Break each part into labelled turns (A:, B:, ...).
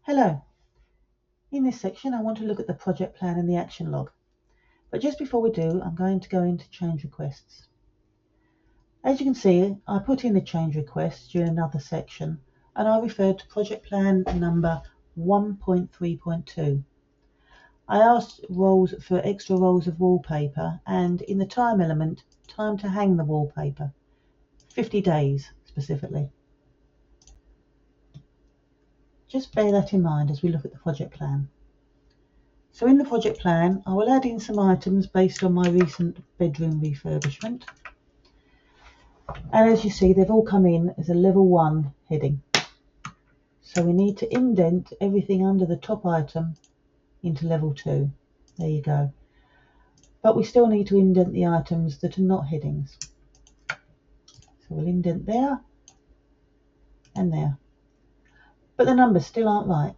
A: Hello. In this section I want to look at the project plan and the action log. But just before we do, I'm going to go into change requests. As you can see, I put in a change request during another section and I referred to project plan number 1.3.2. I asked for extra rolls of wallpaper and in the time element, time to hang the wallpaper, 50 days specifically. Just bear that in mind as we look at the project plan. So in the project plan, I will add in some items based on my recent bedroom refurbishment. And as you see, they've all come in as a level 1 heading. So we need to indent everything under the top item into level 2. There you go. But we still need to indent the items that are not headings. So we'll indent there and there. But the numbers still aren't right.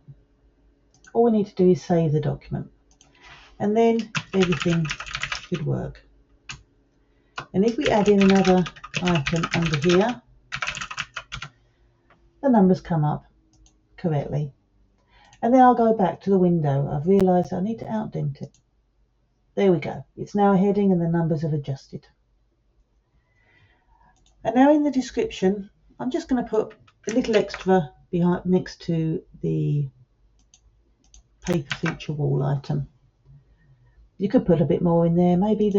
A: All we need to do is save the document. And then everything should work. And if we add in another item under here, the numbers come up correctly. And then I'll go back to the window. I've realised I need to outdent it. There we go. It's now a heading and the numbers have adjusted. And now in the description, I'm just going to put a little extra behind next to the paper feature wall item. You could put a bit more in there, maybe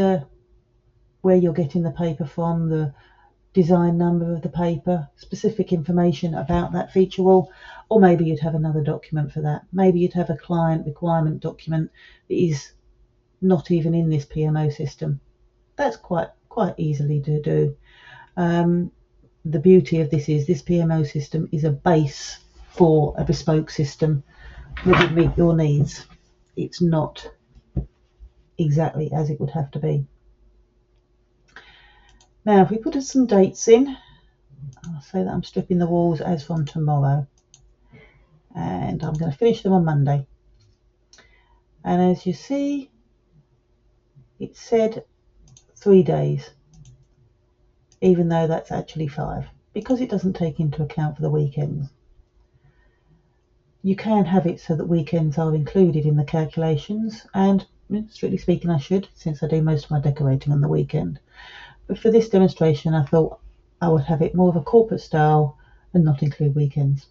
A: where you're getting the paper from, the design number of the paper, specific information about that feature wall, or maybe you'd have another document for that. Maybe you'd have a client requirement document that is not even in this PMO system. That's quite easily to do. The beauty of this is this PMO system is a base for a bespoke system that would meet your needs. It's not exactly as it would have to be. Now if we put some dates in, I'll say that I'm stripping the walls as from tomorrow and I'm going to finish them on Monday. And as you see, it said 3 days, even though that's actually 5, because it doesn't take into account for the weekends. You can have it so that weekends are included in the calculations, and strictly speaking I should, since I do most of my decorating on the weekend. But for this demonstration I thought I would have it more of a corporate style and not include weekends.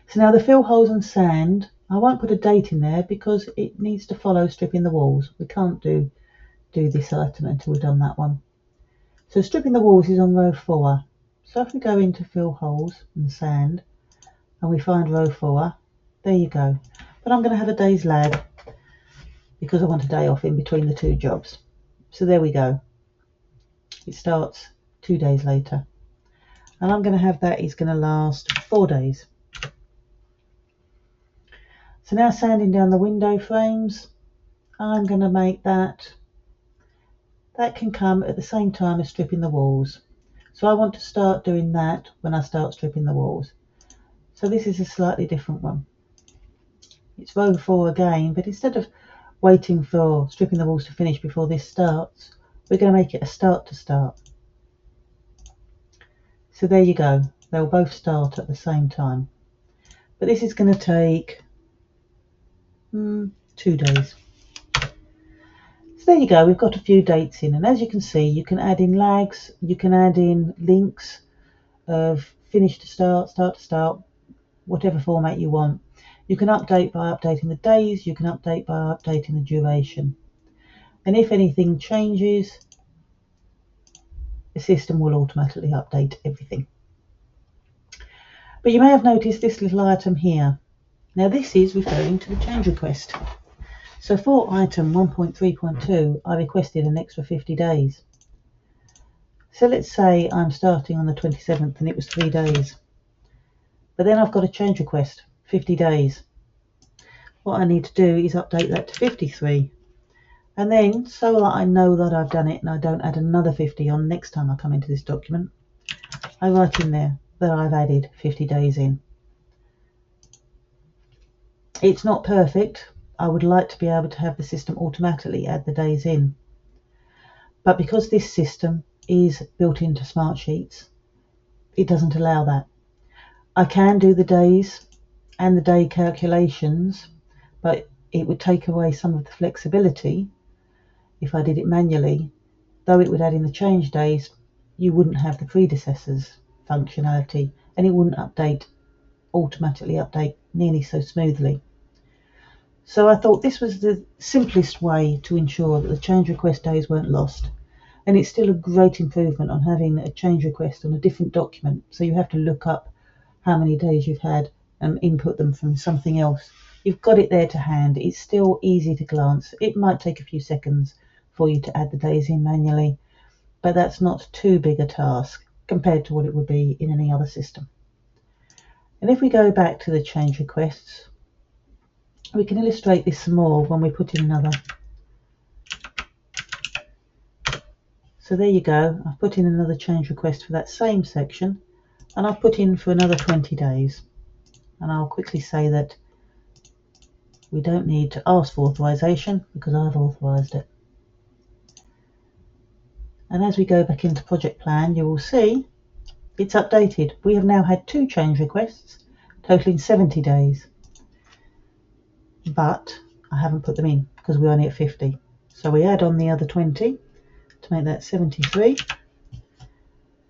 A: So now the fill holes and sand, I won't put a date in there because it needs to follow stripping the walls. We can't do this item until we've done that one. So stripping the walls is on row 4. So if we go into fill holes and sand and we find row 4, there you go. But I'm going to have a day's lag because I want a day off in between the 2 jobs. So there we go. It starts 2 days later. And I'm going to have that is going to last 4 days. So now sanding down the window frames, I'm going to make that can come at the same time as stripping the walls. So I want to start doing that when I start stripping the walls. So this is a slightly different one. It's row 4 again, but instead of waiting for stripping the walls to finish before this starts, we're going to make it a start to start. So there you go. They'll both start at the same time. But this is going to take 2 days. So there you go, we've got a few dates in, and as you can see you can add in lags, you can add in links of finish to start, start to start, whatever format you want. You can update by updating the days, you can update by updating the duration. And if anything changes, the system will automatically update everything. But you may have noticed this little item here. Now this is referring to the change request. So for item 1.3.2, I requested an extra 50 days. So let's say I'm starting on the 27th and it was 3 days. But then I've got a change request, 50 days. What I need to do is update that to 53. And then, so that I know that I've done it and I don't add another 50 on next time I come into this document, I write in there that I've added 50 days in. It's not perfect. I would like to be able to have the system automatically add the days in. But because this system is built into Smartsheets, it doesn't allow that. I can do the days and the day calculations, but it would take away some of the flexibility if I did it manually. Though it would add in the change days, you wouldn't have the predecessors functionality, and it wouldn't automatically update nearly so smoothly. So I thought this was the simplest way to ensure that the change request days weren't lost. And it's still a great improvement on having a change request on a different document. So you have to look up how many days you've had and input them from something else. You've got it there to hand. It's still easy to glance. It might take a few seconds for you to add the days in manually, but that's not too big a task compared to what it would be in any other system. And if we go back to the change requests, we can illustrate this some more when we put in another. So there you go, I've put in another change request for that same section, and I've put in for another 20 days. And I'll quickly say that we don't need to ask for authorization because I've authorized it. And as we go back into project plan, you will see it's updated. We have now had 2 change requests totaling 70 days, but I haven't put them in because we're only at 50. So we add on the other 20 to make that 73,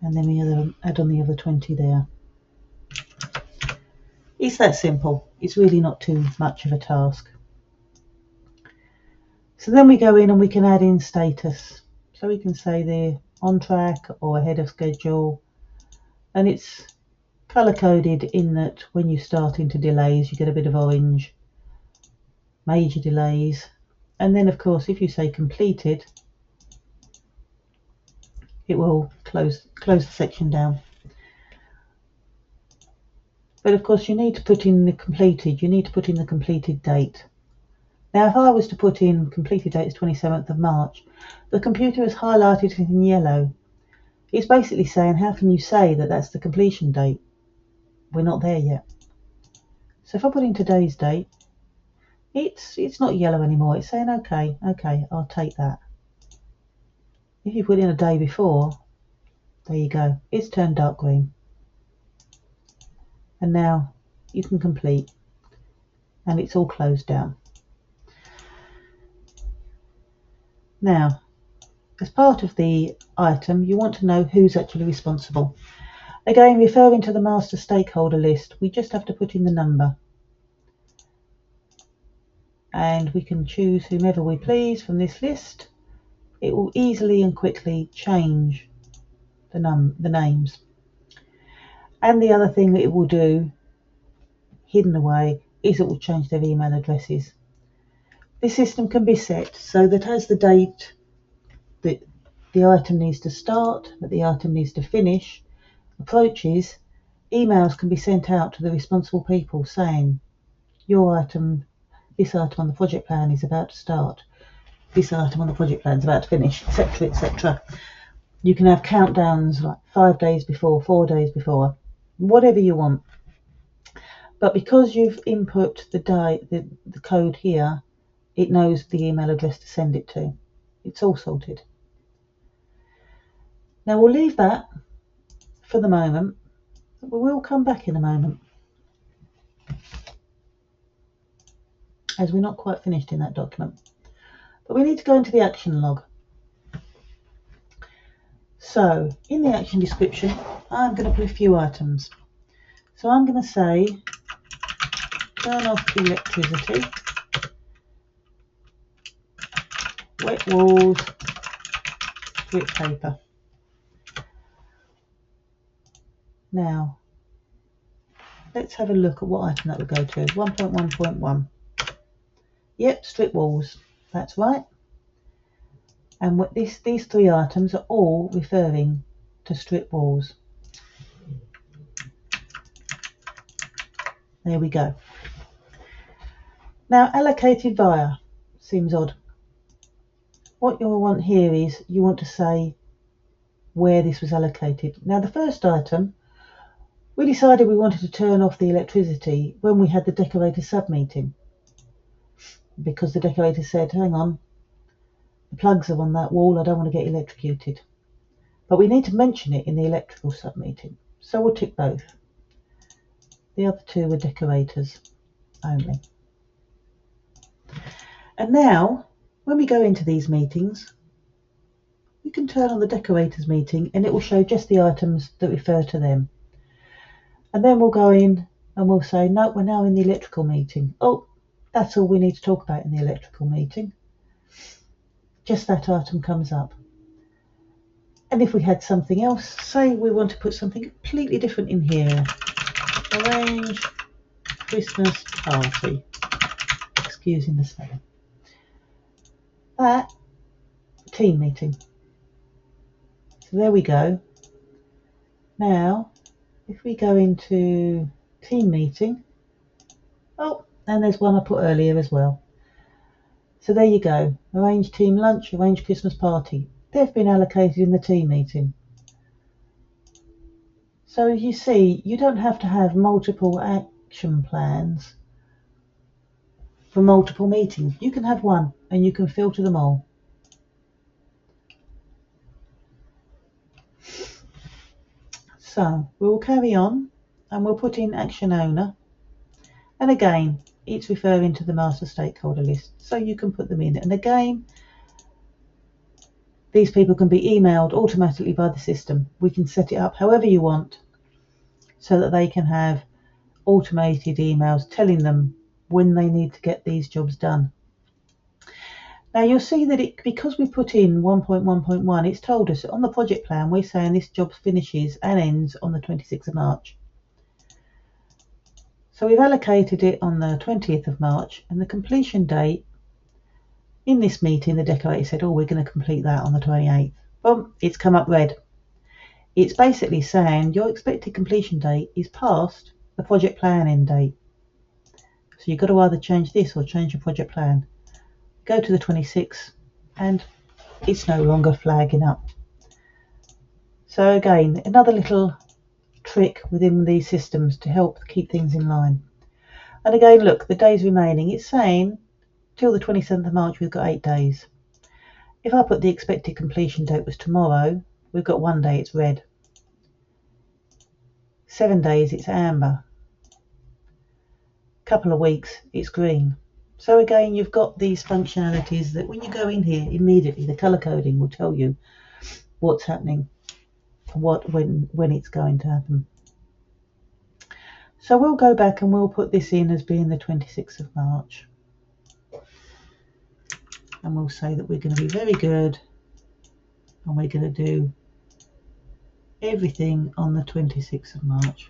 A: and then we add on the other 20 there. It's that simple. It's really not too much of a task. So then we go in and we can add in status. So we can say they're on track or ahead of schedule, and it's color coded in that when you start into delays you get a bit of orange, major delays, and then of course if you say completed, it will close the section down. But of course you need to put in the completed, date. Now if I was to put in completed date is 27th of March, the computer has highlighted it in yellow. It's basically saying, how can you say that that's the completion date? We're not there yet. So if I put in today's date, it's not yellow anymore. It's saying, okay, I'll take that. If you put in a day before, there you go. It's turned dark green. And now you can complete, and it's all closed down. Now, as part of the item, you want to know who's actually responsible. Again, referring to the master stakeholder list, we just have to put in the number. And we can choose whomever we please from this list. It will easily and quickly change the names. And the other thing that it will do, hidden away, is it will change their email addresses. This system can be set so that as the date that the item needs to start, that the item needs to finish, approaches, emails can be sent out to the responsible people saying, your item, this item on the project plan is about to start, this item on the project plan is about to finish, etc., etc. You can have countdowns like 5 days before, 4 days before, whatever you want. But because you've input the code here, it knows the email address to send it to. It's all sorted. Now we'll leave that for the moment, but we will come back in a moment, as we're not quite finished in that document. But we need to go into the action log. So in the action description, I'm going to put a few items. So I'm going to say, turn off electricity, wet walls, strip paper. Now, let's have a look at what item that would go to. 1.1.1. Yep, strip walls. That's right. And what these 3 items are all referring to strip walls. There we go. Now, allocated via seems odd. What you'll want here is you want to say where this was allocated. Now, the first item, we decided we wanted to turn off the electricity when we had the decorator sub-meeting, because the decorator said, hang on, the plugs are on that wall, I don't want to get electrocuted. But we need to mention it in the electrical sub-meeting, so we'll tick both. The other two were decorators only. And now, when we go into these meetings, we can turn on the decorators meeting and it will show just the items that refer to them. And then we'll go in and we'll say, no, we're now in the electrical meeting. Oh, that's all we need to talk about in the electrical meeting. Just that item comes up. And if we had something else, say we want to put something completely different in here. Arrange Christmas party. Excusing the spelling. That, team meeting. So there we go. Now, if we go into team meeting, oh, and there's one I put earlier as well. So there you go. Arrange team lunch, arrange Christmas party. They've been allocated in the team meeting. So as you see, you don't have to have multiple action plans for multiple meetings. You can have one and you can filter them all. So we'll carry on and we'll put in action owner. And again, it's referring to the master stakeholder list. So you can put them in. And again, these people can be emailed automatically by the system. We can set it up however you want so that they can have automated emails telling them when they need to get these jobs done. Now you'll see that because we put in 1.1.1, it's told us on the project plan we're saying this job finishes and ends on the 26th of March. So we've allocated it on the 20th of March and the completion date in this meeting, the decorator said, oh, we're going to complete that on the 28th. Boom, it's come up red. It's basically saying your expected completion date is past the project plan end date. So you've got to either change this or change your project plan. Go to the 26th and it's no longer flagging up. So again, another little trick within these systems to help keep things in line. And again, look, the days remaining, it's saying till the 27th of March we've got 8 days. If I put the expected completion date was tomorrow, we've got 1 day, it's red. 7 days, it's amber. Couple of weeks, it's green. So again, you've got these functionalities that when you go in here, immediately the color coding will tell you what's happening, when it's going to happen. So we'll go back and we'll put this in as being the 26th of March. And we'll say that we're going to be very good and we're going to do everything on the 26th of March.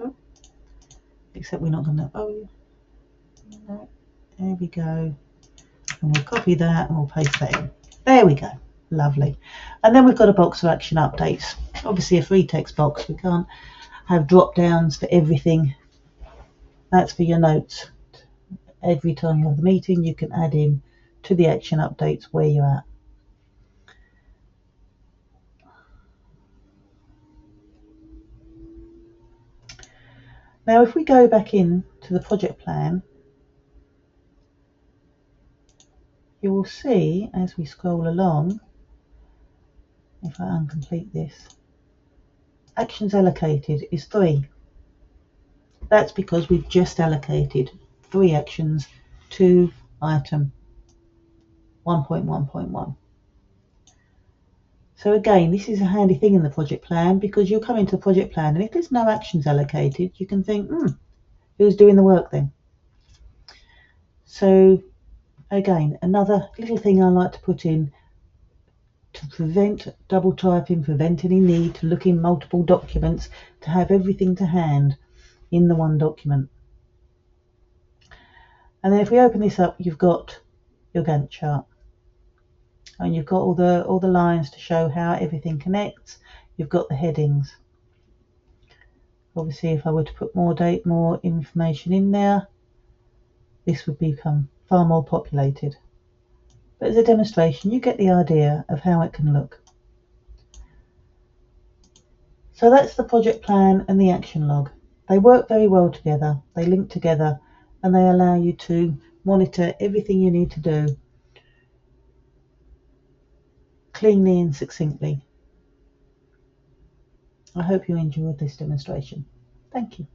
A: Oh, except we're not going to, oh, no, there we go. And we'll copy that and we'll paste that in. There we go. Lovely. And then we've got a box for action updates. Obviously a free text box. We can't have drop downs for everything. That's for your notes. Every time you have the meeting, you can add in to the action updates where you're at. Now, if we go back in to the project plan, you will see as we scroll along, if I uncomplete this, actions allocated is 3. That's because we've just allocated 3 actions to item 1.1.1. So again, this is a handy thing in the project plan because you'll come into the project plan and if there's no actions allocated, you can think, who's doing the work then? So again, another little thing I like to put in to prevent double typing, prevent any need to look in multiple documents, to have everything to hand in the one document. And then if we open this up, you've got your Gantt chart. And you've got all the lines to show how everything connects. You've got the headings. Obviously, if I were to put more information in there, this would become far more populated. But as a demonstration, you get the idea of how it can look. So that's the project plan and the action log. They work very well together. They link together and they allow you to monitor everything you need to do cleanly and succinctly. I hope you enjoyed this demonstration. Thank you.